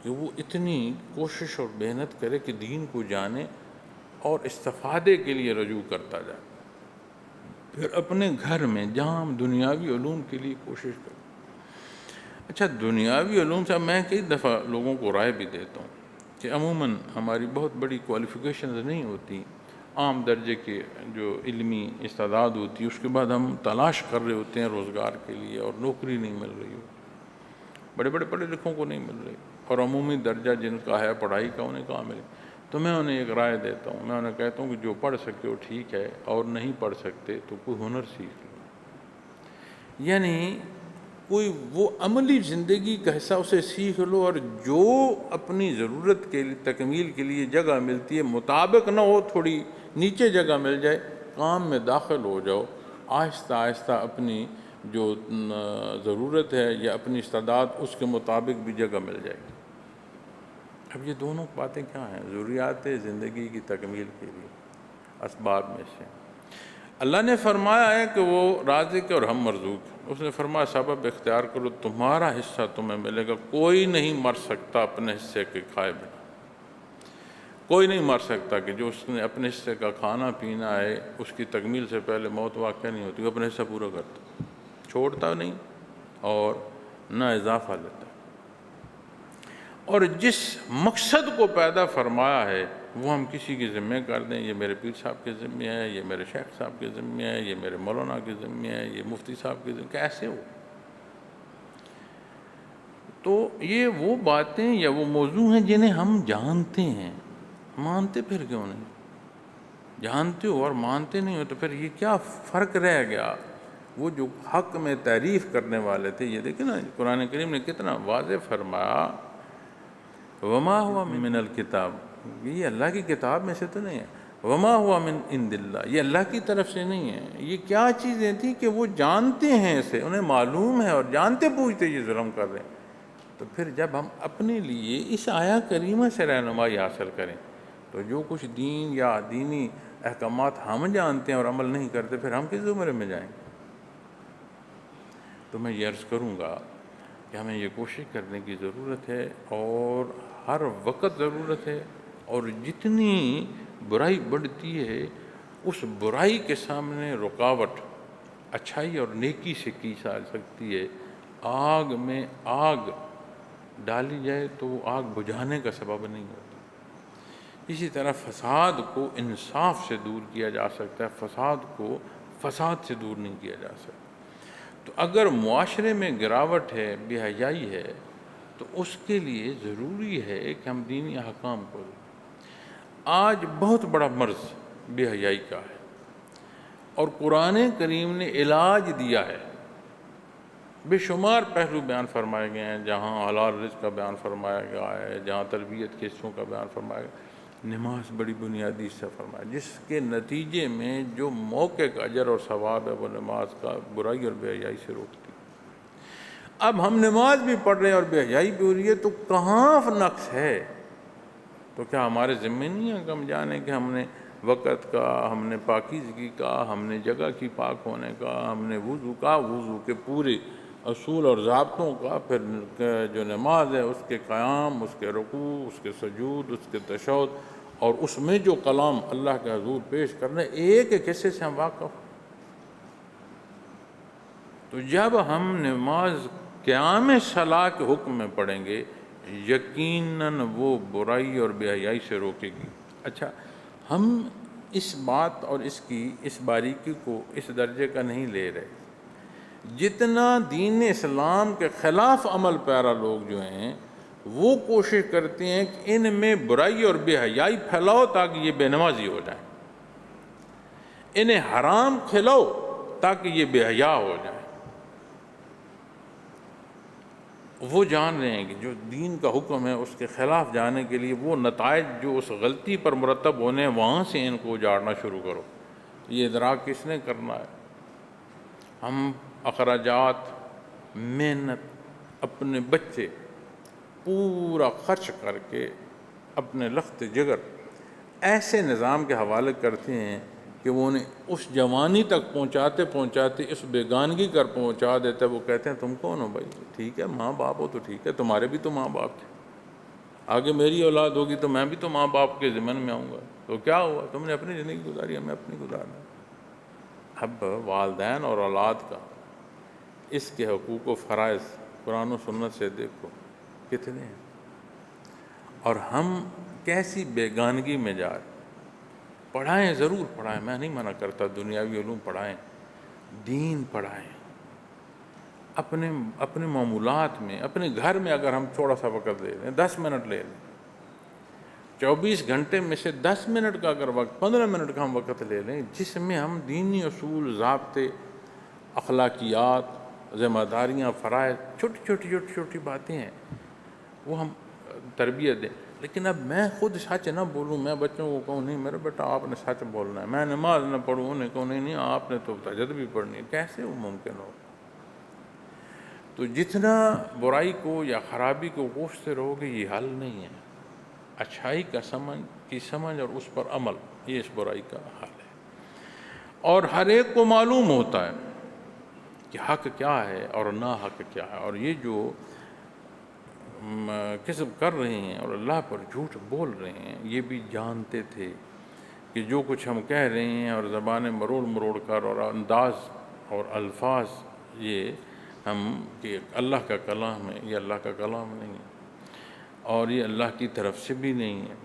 کہ وہ اتنی کوشش اور محنت کرے کہ دین کو جانے اور استفادے کے لیے رجوع کرتا جائے۔ پھر اپنے گھر میں جہاں ہم دنیاوی علوم کے لیے کوشش کریں۔ اچھا، دنیاوی علوم سے میں کئی دفعہ لوگوں کو رائے بھی دیتا ہوں کہ عموماً ہماری بہت بڑی کوالیفیکیشنز نہیں ہوتی، عام درجے کے جو علمی استعداد ہوتی ہے، اس کے بعد ہم تلاش کر رہے ہوتے ہیں روزگار کے لیے اور نوکری نہیں مل رہی ہوتی، بڑے بڑے پڑھے لکھوں کو نہیں مل رہی، اور عمومی درجہ جن کا ہے پڑھائی کا انہیں کہاں ملے۔ تو میں انہیں ایک رائے دیتا ہوں، میں انہیں کہتا ہوں کہ جو پڑھ سکتے ہو ٹھیک ہے، اور نہیں پڑھ سکتے تو کوئی ہنر سیکھ لو، یعنی کوئی وہ عملی زندگی کا حصہ اسے سیکھ لو، اور جو اپنی ضرورت کے لیے تکمیل کے لیے جگہ ملتی ہے، مطابق نہ ہو، تھوڑی نیچے جگہ مل جائے، کام میں داخل ہو جاؤ، آہستہ آہستہ اپنی جو ضرورت ہے یا اپنی استعداد اس کے مطابق بھی جگہ مل جائے گی۔ اب یہ دونوں باتیں کیا ہیں؟ ضروریات زندگی کی تکمیل کے لیے اسباب میں سے۔ اللہ نے فرمایا ہے کہ وہ رازق اور ہم مرزوق ہیں۔ اس نے فرمایا سبب اختیار کرو، تمہارا حصہ تمہیں ملے گا، کوئی نہیں مر سکتا اپنے حصے کے کھائے بنا۔ کوئی نہیں مر سکتا کہ جو اس نے اپنے حصے کا کھانا پینا ہے، اس کی تکمیل سے پہلے موت واقع نہیں ہوتی، وہ اپنے حصہ پورا کرتا، چھوڑتا نہیں اور نہ اضافہ لیتا۔ اور جس مقصد کو پیدا فرمایا ہے وہ ہم کسی کے ذمہ کر دیں، یہ میرے پیر صاحب کے ذمہ ہے، یہ میرے شیخ صاحب کے ذمہ ہے، یہ میرے مولانا کے ذمہ ہے، یہ مفتی صاحب کے ذمہ، کیسے ہو؟ تو یہ وہ باتیں یا وہ موضوع ہیں جنہیں ہم جانتے ہیں، مانتے پھر کیوں نہیں؟ جانتے ہو اور مانتے نہیں ہو تو پھر یہ کیا فرق رہ گیا؟ وہ جو حق میں تعریف کرنے والے تھے، یہ دیکھیں نا قرآن کریم نے کتنا واضح فرمایا، وما ہوا من الکتاب، یہ اللہ کی کتاب میں سے تو نہیں ہے، وما ہوا من عند اللہ، یہ اللہ کی طرف سے نہیں ہے۔ یہ کیا چیزیں تھیں کہ وہ جانتے ہیں اسے، انہیں معلوم ہے اور جانتے پوچھتے یہ ظلم کر رہے ہیں۔ تو پھر جب ہم اپنے لیے اس آیا کریمہ سے رہنمائی حاصل کریں تو جو کچھ دین یا دینی احکامات ہم جانتے ہیں اور عمل نہیں کرتے، پھر ہم کس زمرے میں جائیں گے؟ تو میں یہ عرض کروں گا کہ ہمیں یہ کوشش کرنے کی ضرورت ہے، اور ہر وقت ضرورت ہے، اور جتنی برائی بڑھتی ہے اس برائی کے سامنے رکاوٹ اچھائی اور نیکی سے کی جا سکتی ہے۔ آگ میں آگ ڈالی جائے تو وہ آگ بجھانے کا سبب نہیں ہوتی۔ اسی طرح فساد کو انصاف سے دور کیا جا سکتا ہے، فساد کو فساد سے دور نہیں کیا جا سکتا۔ تو اگر معاشرے میں گراوٹ ہے، بے حیائی ہے، تو اس کے لیے ضروری ہے کہ ہم دینی احکام کو دیں۔ آج بہت بڑا مرض بے حیائی کا ہے، اور قرآن کریم نے علاج دیا ہے، بے شمار پہلو بیان فرمائے گئے ہیں، جہاں حلال رزق کا بیان فرمایا گیا ہے، جہاں تربیت کے حصوں کا بیان فرمایا گیا، نماز بڑی بنیادی حصہ فرمایا، جس کے نتیجے میں جو موقع کا اجر اور ثواب ہے وہ نماز کا برائی اور بے حیائی سے روکتی۔ اب ہم نماز بھی پڑھ رہے ہیں اور بے حیائی بھی ہو رہی ہے، تو کہاں نقص ہے؟ تو کیا ہمارے ذمہ نہیں ہے کہ ہم جانیں کہ ہم نے وقت کا، ہم نے پاکیزگی کا، ہم نے جگہ کی پاک ہونے کا، ہم نے وضو کا، وضو کے پورے اصول اور ضابطوں کا، پھر جو نماز ہے اس کے قیام، اس کے رکوع، اس کے سجود، اس کے تشہد، اور اس میں جو کلام اللہ کے حضور پیش کرنے، ایک ایک حصے سے ہم واقف۔ تو جب ہم نماز قیام صلاح کے حکم میں پڑھیں گے، یقیناً وہ برائی اور بے حیائی سے روکے گی۔ اچھا، ہم اس بات اور اس باریکی کو اس درجے کا نہیں لے رہے، جتنا دین اسلام کے خلاف عمل پیرا لوگ جو ہیں وہ کوشش کرتے ہیں کہ ان میں برائی اور بے حیائی پھیلاؤ تاکہ یہ بے نمازی ہو جائیں، انہیں حرام کھلاؤ تاکہ یہ بے حیا ہو جائیں۔ وہ جان رہے ہیں کہ جو دین کا حکم ہے اس کے خلاف جانے کے لیے وہ نتائج جو اس غلطی پر مرتب ہونے ہیں، وہاں سے ان کو اجاڑنا شروع کرو۔ یہ ادراک کس نے کرنا ہے؟ ہم اخراجات، محنت، اپنے بچے پورا خرچ کر کے اپنے لخت جگر ایسے نظام کے حوالے کرتے ہیں کہ وہ انہیں اس جوانی تک پہنچاتے پہنچاتے اس بیگانگی کر پہنچا دیتا ہے۔ وہ کہتے ہیں تم کون ہو بھائی؟ ٹھیک ہے ماں باپ ہو تو ٹھیک ہے، تمہارے بھی تو ماں باپ تھے، آگے میری اولاد ہوگی تو میں بھی تو ماں باپ کے ضمن میں آؤں گا، تو کیا ہوا؟ تم نے اپنی زندگی گزاری، ہمیں اپنی گزارنا۔ اب والدین اور اولاد کا اس کے حقوق و فرائض قرآن و سنت سے دیکھو کتنے ہیں، اور ہم کیسی بیگانگی میں جا رہے۔ پڑھائیں، ضرور پڑھائیں، میں نہیں منع کرتا، دنیاوی علوم پڑھائیں، دین پڑھائیں، اپنے معمولات میں، اپنے گھر میں اگر ہم تھوڑا سا وقت لے لیں، 10 منٹ لے لیں، 24 گھنٹے میں سے 10 منٹ کا اگر وقت، 15 منٹ کا ہم وقت لے لیں جس میں ہم دینی اصول، ضابطے، اخلاقیات، ذمہ داریاں، فرائض، چھوٹی باتیں ہیں وہ ہم تربیت دیں۔ لیکن اب میں خود سچ نہ بولوں، میں بچوں کو کہوں نہیں میرے بیٹا آپ نے سچ بولنا ہے، میں نماز نہ پڑھوں، انہیں کہوں نہیں آپ نے تو تہجد بھی پڑھنی ہے، کیسے وہ ممکن ہو؟ تو جتنا برائی کو یا خرابی کو کوستے رہو گے یہ حل نہیں ہے، اچھائی کی سمجھ اور اس پر عمل، یہ اس برائی کا حل ہے۔ اور ہر ایک کو معلوم ہوتا ہے کہ حق کیا ہے اور ناحق کیا ہے، اور یہ جو کسب کر رہے ہیں اور اللہ پر جھوٹ بول رہے ہیں یہ بھی جانتے تھے کہ جو کچھ ہم کہہ رہے ہیں اور زبانیں مروڑ کر اور انداز اور الفاظ یہ ہم کہ اللہ کا کلام ہے، یہ اللہ کا کلام نہیں ہے اور یہ اللہ کی طرف سے بھی نہیں ہے۔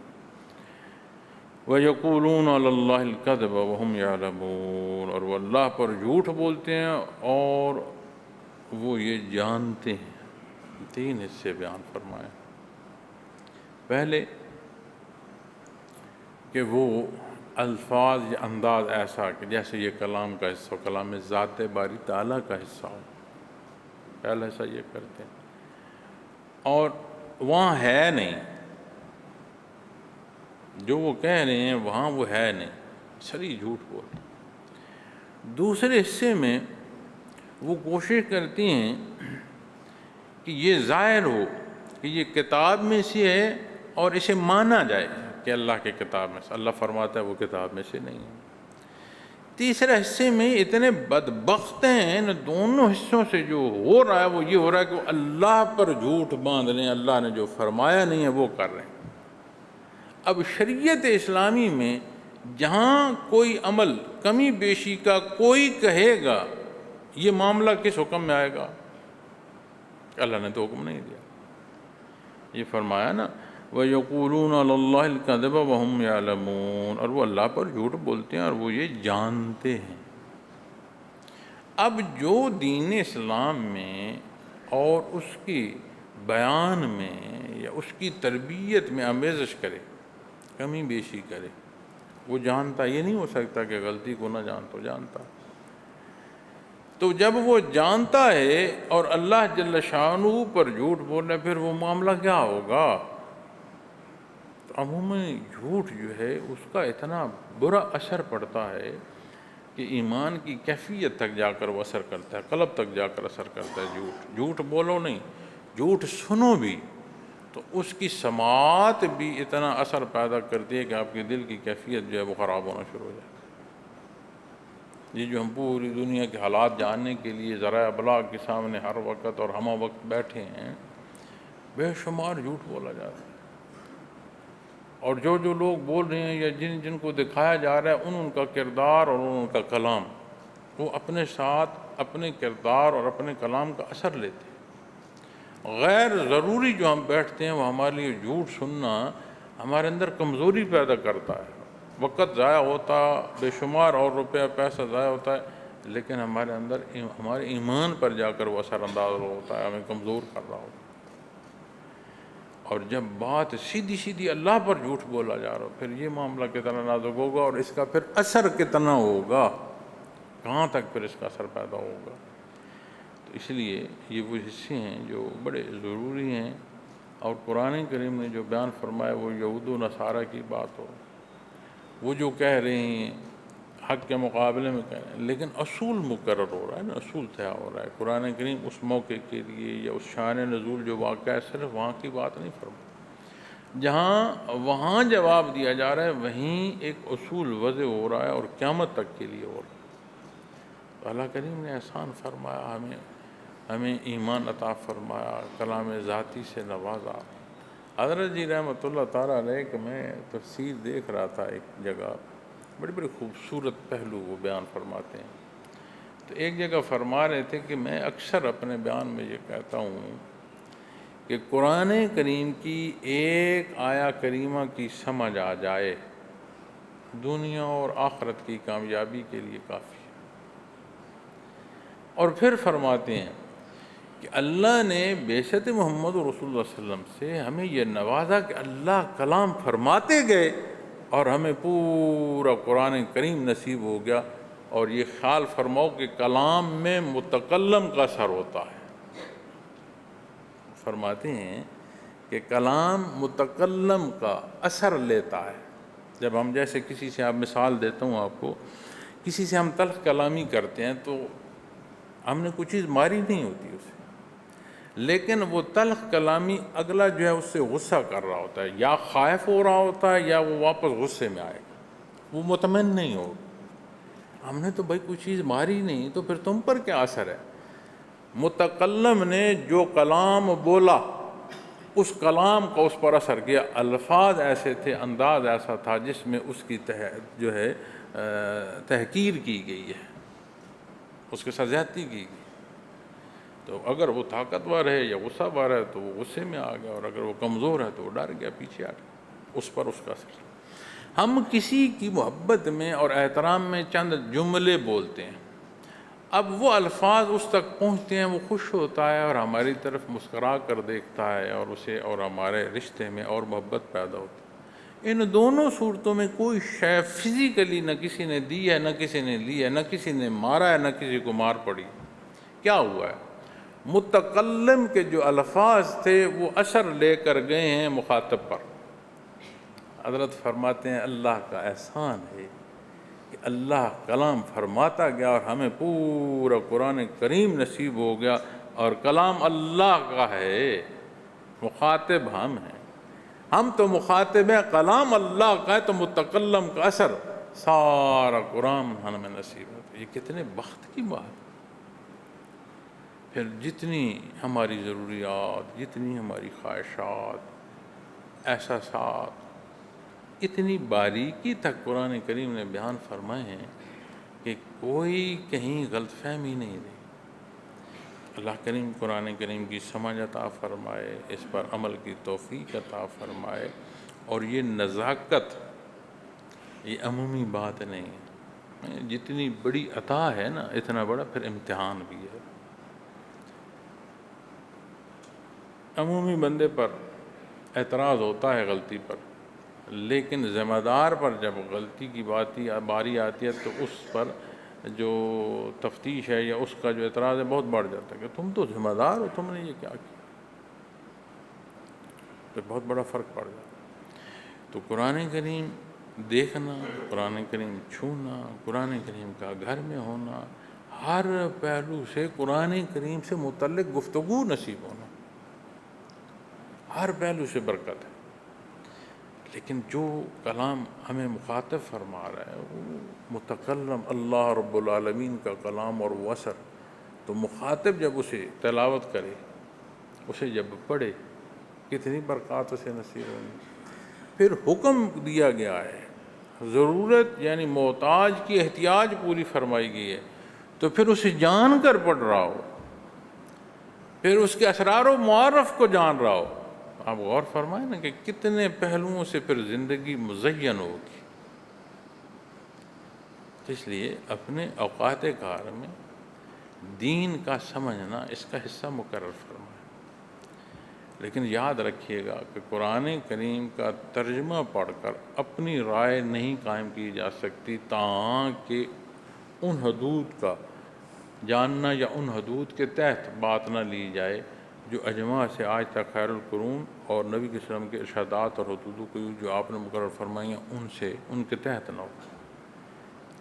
وَيَقُولُونَ عَلَى اللَّهِ الْكَذِبَ وَهُمْ يَعْلَمُونَ، اور وہ اللہ پر جھوٹ بولتے ہیں اور وہ یہ جانتے ہیں۔ 3 حصے بیان فرمائے۔ پہلے کہ وہ الفاظ یا انداز ایسا کہ جیسے یہ کلام کا حصہ، کلام ذات باری تعالیٰ کا حصہ ہو، پہلا حصہ یہ کرتے ہیں اور وہاں ہے نہیں، جو وہ کہہ رہے ہیں وہاں وہ ہے نہیں، سری جھوٹ بول۔ دوسرے حصے میں وہ کوشش کرتی ہیں کہ یہ ظاہر ہو کہ یہ کتاب میں سے ہے اور اسے مانا جائے کہ اللہ کی کتاب میں سے، اللہ فرماتا ہے وہ کتاب میں سے نہیں ہے۔ تیسرے حصے میں اتنے بدبخت ہیں، ان دونوں حصوں سے جو ہو رہا ہے وہ یہ ہو رہا ہے کہ وہ اللہ پر جھوٹ باندھ رہے ہیں، اللہ نے جو فرمایا نہیں ہے وہ کر رہے ہیں۔ اب شریعت اسلامی میں جہاں کوئی عمل کمی بیشی کا کوئی کہے گا یہ معاملہ کس حکم میں آئے گا؟ اللہ نے تو حکم نہیں دیا، یہ فرمایا نا وَيَقُولُونَ عَلَى اللَّهِ الْكَذِبَ وَهُمْ يَعْلَمُونَ، اور وہ اللہ پر جھوٹ بولتے ہیں اور وہ یہ جانتے ہیں۔ اب جو دین اسلام میں اور اس کی بیان میں یا اس کی تربیت میں آمیزش کرے، کمی بیشی کرے، وہ جانتا، یہ نہیں ہو سکتا کہ غلطی کو نہ جانتا، جانتا۔ تو جب وہ جانتا ہے اور اللہ جل شانہ پر جھوٹ بولنا، پھر وہ معاملہ کیا ہوگا؟ تو عموماً جھوٹ جو ہے اس کا اتنا برا اثر پڑتا ہے کہ ایمان کی کیفیت تک جا کر وہ اثر کرتا ہے، قلب تک جا کر اثر کرتا ہے۔ جھوٹ بولو نہیں، جھوٹ سنو بھی تو اس کی سماعت بھی اتنا اثر پیدا کرتی ہے کہ آپ کے دل کی کیفیت جو ہے وہ خراب ہونا شروع ہو جائے۔ یہ جو ہم پوری دنیا کے حالات جاننے کے لیے ذرائع ابلاغ کے سامنے ہر وقت اور ہمہ وقت بیٹھے ہیں، بے شمار جھوٹ بولا جا رہا ہے، اور جو لوگ بول رہے ہیں یا جن کو دکھایا جا رہا ہے ان کا کردار اور ان کا کلام، وہ اپنے ساتھ اپنے کردار اور اپنے کلام کا اثر لیتے ہیں۔ غیر ضروری جو ہم بیٹھتے ہیں وہ ہمارے لیے جھوٹ سننا ہمارے اندر کمزوری پیدا کرتا ہے، وقت ضائع ہوتا، بے شمار اور روپیہ پیسہ ضائع ہوتا ہے، لیکن ہمارے اندر ہمارے ایمان پر جا کر وہ اثر انداز ہوتا ہے، ہمیں کمزور کر رہا ہوتا ہے۔ اور جب بات سیدھی اللہ پر جھوٹ بولا جا رہا ہو، پھر یہ معاملہ کتنا نازک ہوگا اور اس کا پھر اثر کتنا ہوگا، کہاں تک پھر اس کا اثر پیدا ہوگا۔ تو اس لیے یہ وہ حصے ہیں جو بڑے ضروری ہیں، اور قرآن کریم نے جو بیان فرمایا وہ یہود و نصارہ کی بات ہو، وہ جو کہہ رہے ہیں حق کے مقابلے میں کہہ رہے ہیں، لیکن اصول مقرر ہو رہا ہے نا، اصول طے ہو رہا ہے۔ قرآن کریم اس موقع کے لیے یا اس شان نزول جو واقعہ ہے صرف وہاں کی بات نہیں فرما، جہاں وہاں جواب دیا جا رہا ہے وہیں ایک اصول وضع ہو رہا ہے اور قیامت تک کے لیے ہو رہا ہے۔ تو اللہ کریم نے احسان فرمایا، ہمیں ایمان عطا فرمایا، کلام ذاتی سے نوازا۔ حضرت جی رحمۃ اللہ تعالیٰ علیہ کہ میں تفسیر دیکھ رہا تھا ایک جگہ، بڑے خوبصورت پہلو وہ بیان فرماتے ہیں۔ تو ایک جگہ فرما رہے تھے کہ میں اکثر اپنے بیان میں یہ کہتا ہوں کہ قرآن کریم کی ایک آیہ کریمہ کی سمجھ آ جائے دنیا اور آخرت کی کامیابی کے لیے کافی ہے۔ اور پھر فرماتے ہیں کہ اللہ نے بعثت محمد رسول اللہ صلی اللہ علیہ وسلم سے ہمیں یہ نوازا کہ اللہ کلام فرماتے گئے اور ہمیں پورا قرآن کریم نصیب ہو گیا۔ اور یہ خیال فرماؤ کہ کلام میں متکلم کا اثر ہوتا ہے۔ فرماتے ہیں کہ کلام متکلم کا اثر لیتا ہے۔ جب ہم جیسے کسی سے، آپ مثال دیتا ہوں آپ کو، کسی سے ہم تلخ کلامی کرتے ہیں تو ہم نے کوئی چیز ماری نہیں ہوتی اسے، لیکن وہ تلخ کلامی اگلا جو ہے اس سے غصہ کر رہا ہوتا ہے، یا خائف ہو رہا ہوتا ہے یا وہ واپس غصے میں آئے گا، وہ مطمئن نہیں ہوگا۔ ہم نے تو بھائی کوئی چیز ماری نہیں، تو پھر تم پر کیا اثر ہے؟ متکلم نے جو کلام بولا اس کلام کا اس پر اثر کیا، الفاظ ایسے تھے، انداز ایسا تھا جس میں اس کی جو ہے تحقیر کی گئی ہے، اس کے ساتھ زیادتی کی گئی۔ تو اگر وہ طاقتور ہے یا غصہ بار ہے تو وہ غصے میں آ گیا، اور اگر وہ کمزور ہے تو وہ ڈر گیا، پیچھے آ گیا، اس پر اس کا اثر۔ ہم کسی کی محبت میں اور احترام میں چند جملے بولتے ہیں، اب وہ الفاظ اس تک پہنچتے ہیں، وہ خوش ہوتا ہے اور ہماری طرف مسکرا کر دیکھتا ہے، اور اسے اور ہمارے رشتے میں اور محبت پیدا ہوتی ہے۔ ان دونوں صورتوں میں کوئی شے فزیکلی نہ کسی نے دی ہے، نہ کسی نے لی ہے، نہ کسی نے مارا ہے، نہ کسی کو مار پڑی۔ کیا ہوا ہے؟ متکلم کے جو الفاظ تھے وہ اثر لے کر گئے ہیں مخاطب پر۔ حضرت فرماتے ہیں اللہ کا احسان ہے کہ اللہ کلام فرماتا گیا اور ہمیں پورا قرآن کریم نصیب ہو گیا، اور کلام اللہ کا ہے، مخاطب ہم ہیں، ہم تو مخاطب ہیں، کلام اللہ کا ہے، تو متکلم کا اثر سارا قرآن ہمیں نصیب ہوتا ہے۔ یہ کتنے بخت کی بات ہے۔ پھر جتنی ہماری ضروریات، جتنی ہماری خواہشات، احساسات، اتنی باریکی تک قرآن کریم نے بیان فرمائے ہیں کہ کوئی کہیں غلط فہمی نہیں رہی۔ اللہ کریم قرآن کریم کی سمجھ عطا فرمائے، اس پر عمل کی توفیق عطا فرمائے، اور یہ نزاکت یہ عمومی بات نہیں ہے۔ جتنی بڑی عطا ہے نا، اتنا بڑا پھر امتحان بھی ہے۔ عمومی بندے پر اعتراض ہوتا ہے غلطی پر، لیکن ذمہ دار پر جب غلطی کی باری آتی ہے تو اس پر جو تفتیش ہے یا اس کا جو اعتراض ہے بہت بڑھ جاتا ہے کہ تم تو ذمہ دار ہو، تم نے یہ کیا کیا، تو بہت بڑا فرق پڑ جاتا ہے۔ تو قرآن کریم دیکھنا، قرآن کریم چھونا، قرآن کریم کا گھر میں ہونا، ہر پہلو سے قرآن کریم سے متعلق گفتگو نصیب ہونا، ہر پہلو سے برکت ہے۔ لیکن جو کلام ہمیں مخاطب فرما رہا ہے وہ متکلم اللہ رب العالمین کا کلام اور وہ اثر، تو مخاطب جب اسے تلاوت کرے، اسے جب پڑھے، کتنی برکات اسے نصیب ہونی۔ پھر حکم دیا گیا ہے، ضرورت یعنی محتاج کی احتیاج پوری فرمائی گئی ہے، تو پھر اسے جان کر پڑھ رہا ہو، پھر اس کے اسرار و معارف کو جان رہا ہو۔ آپ غور فرمائیں نا کہ کتنے پہلوؤں سے پھر زندگی مزین ہوگی۔ اس لیے اپنے اوقات کار میں دین کا سمجھنا اس کا حصہ مقرر فرمائیں۔ لیکن یاد رکھیے گا کہ قرآن کریم کا ترجمہ پڑھ کر اپنی رائے نہیں قائم کی جا سکتی، تاکہ ان حدود کا جاننا یا ان حدود کے تحت بات نہ لی جائے جو اجماع سے آج تک خیر القرون اور نبی کے وسلم کے ارشادات اور حدود کو جو آپ نے مقرر فرمائی ہیں ان کے تحت نہ ہو۔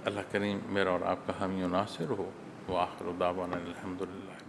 اللہ کریم میرا اور آپ کا حامی و ناصر ہو۔ وآخر دعوانا الحمدللہ۔